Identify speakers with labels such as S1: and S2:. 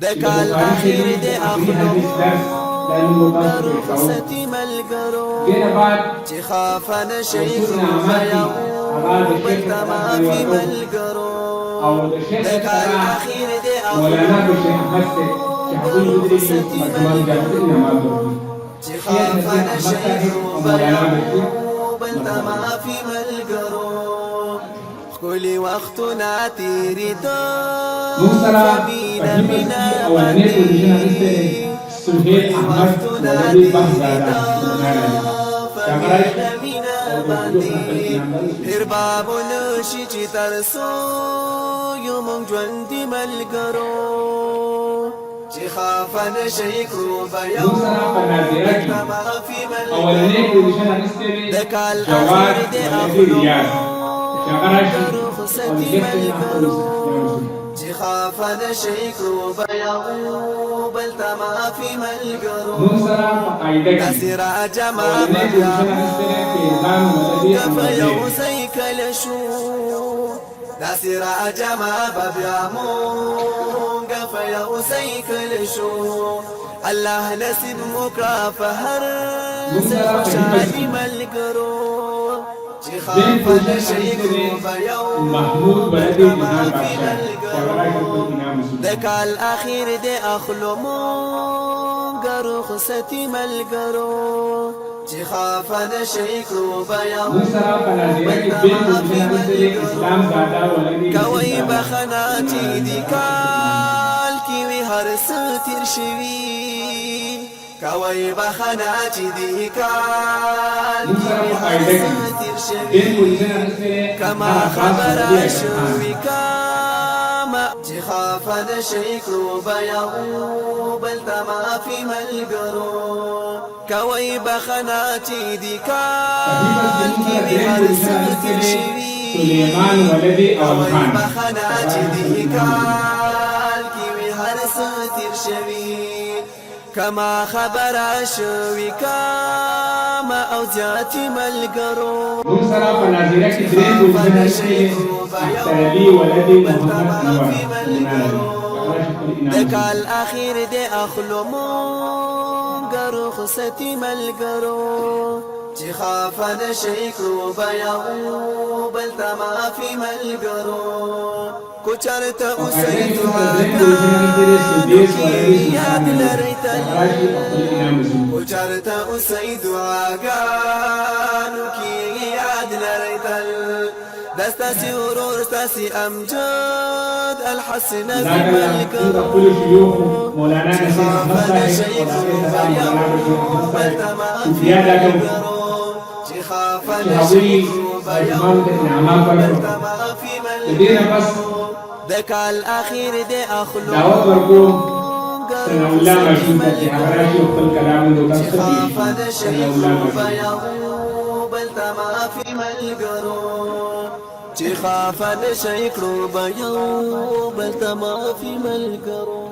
S1: دکال آخر دے اخلو رخصتی ملګرو چې خافن شیخ بیاو بلتا معافی ملګرو دکال آخر دے اخلو رخصتی ملګرو چې خافن شیخ بیاو بلتا معافی ملګرو کلی وختنا تیری تو فبینا منا بندی
S2: سهيل أحمد ولدي بهزادة
S1: فبینا منا بندی هر باب نشی چی ترسو یو مونږ ژوندي ملګرو چې خافن شیکرو بیاو معافی ملګرو د کال آخر دې اخلو رخصتی ملګرو چې خافن شیکرو بیاو بلتا معافی ملګرو داسې راجما بیا یو سیکل شو داسې راجما بیا مونږ یو سیکل شو الله نصیب مکړه په هر خوشحالي ملګرو چې خافن شیکرو بیاو
S2: محمود بلدي
S1: د کال آخر دې اخلو مونږ رخصتي ملګرو چې خافن شیکرو بیاو کوي بخنا چې دی کال کې وی هر څه تیر شوي کوي بخنا چې دی کال کې وی هر څه تیر شوي کما خبره شوي چې خافن شیکرو بیاو بلتا معافی ملګرو کوي بخنا چې دی کال کې وی هر څه تیر شوي
S2: سليمان ولدي أول خان
S1: بخنا چې دی کال کې وی هر څه تیر شوي کما خبره شوي کما او زیاتې ملګرو
S2: موږ سره په ناظره کې درې ګلونه اختربي ولدي محمد انور
S1: د کال آخر دې اخلو مونږ رخصتي ملګرو چې خافن شیکرو بیاو بلتا معافی ملګرو کو چرته اوسې دعاګانو کې یاد لرئ تل کو چرته اوسې دعاګانو کې یاد لرئ تل دستاسي ورور ستاسي امجد الحسن
S2: كل شيوخ مولانا نسيم احمد صاحب زياده شهوي اجمال انعامات ورکو بس
S1: ذكا الاخير دي اخلو
S2: دعوت ورکو سنة الله مرشود ته هغه شو خپل کلام د
S1: سنة الله بلتا ما في ملګرو چې خافن شیکرو بیاو بلتا ما في ملګرو